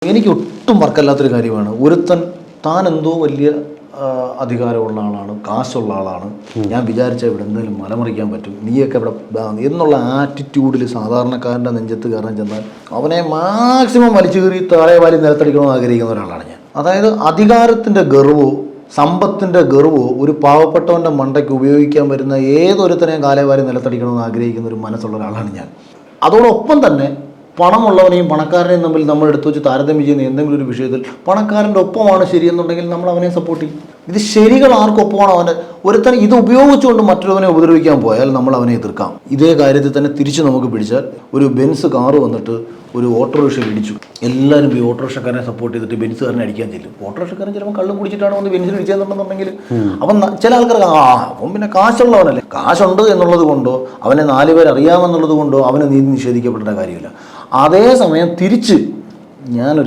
എനിക്ക് ഒട്ടും വർക്കല്ലാത്തൊരു കാര്യമാണ്. ഒരുത്തൻ താൻ എന്തോ വലിയ അധികാരമുള്ള ആളാണ്, കാശുള്ള ആളാണ്, ഞാൻ വിചാരിച്ച ഇവിടെ എന്തെങ്കിലും മലമറിക്കാൻ പറ്റും, നീയൊക്കെ ഇവിടെ എന്നുള്ള ആറ്റിറ്റ്യൂഡിൽ സാധാരണക്കാരൻ്റെ നെഞ്ചത്ത് കയറാൻ ചെന്നാൽ അവനെ മാക്സിമം വലിച്ചു കീറി താഴെ വാരി നിലത്തടിക്കണമെന്ന് ആഗ്രഹിക്കുന്ന ഒരാളാണ് ഞാൻ. അതായത് അധികാരത്തിൻ്റെ ഗർവോ സമ്പത്തിൻ്റെ ഗർവോ ഒരു പാവപ്പെട്ടവൻ്റെ മണ്ടയ്ക്ക് ഉപയോഗിക്കാൻ വരുന്ന ഏതൊരുത്തനെയും കാലേ വാരി നിലത്തടിക്കണമെന്ന് ആഗ്രഹിക്കുന്ന ഒരു മനസ്സുള്ള ഒരാളാണ് ഞാൻ. അതോടൊപ്പം തന്നെ പണമുള്ളവനെയും പണക്കാരനെയും തമ്മിൽ നമ്മൾ എടുത്തു വെച്ച് താരതമ്യം ചെയ്യുന്ന എന്തെങ്കിലും ഒരു വിഷയത്തിൽ പണക്കാരൻ്റെ ഒപ്പമാണ് ശരിയെന്നുണ്ടെങ്കിൽ നമ്മൾ അവനെ സപ്പോർട്ട് ചെയ്യും. ഇത് ശരികൾ ആർക്കൊപ്പമാണോ അവൻ്റെ ഒരുത്തൻ ഇത് ഉപയോഗിച്ചുകൊണ്ട് മറ്റൊരുവനെ ഉപദ്രവിക്കാൻ പോയാൽ നമ്മൾ അവനെ എതിർക്കാം. ഇതേ കാര്യത്തിൽ തന്നെ തിരിച്ച് നമുക്ക് പിടിച്ചാൽ ഒരു ബെൻസ് കാറ് വന്നിട്ട് ഒരു ഓട്ടോറിക്ഷ ഇടിച്ചു, എല്ലാവരും ഈ ഓട്ടോറിക്ഷക്കാരനെ സപ്പോർട്ട് ചെയ്തിട്ട് ബെൻസുകാരനെ അടിക്കാൻ ചെല്ലും. ഓട്ടോറിക്ഷക്കാരൻ ചിലപ്പോൾ കള്ളും കുടിച്ചിട്ടാണ് വന്ന് ബെൻസിൽ ഇടിച്ചതെന്നുണ്ടെന്നുണ്ടെങ്കിൽ അവൻ ചില ആൾക്കാർ അവൻ പിന്നെ കാശുള്ളവനല്ലേ, കാശുണ്ട് എന്നുള്ളത് കൊണ്ടോ അവനെ 4 പേർ അറിയാമെന്നുള്ളത് കൊണ്ടോ അവന് നീതി നിഷേധിക്കപ്പെടേണ്ട കാര്യമില്ല. അതേസമയം തിരിച്ച് ഞാനൊരു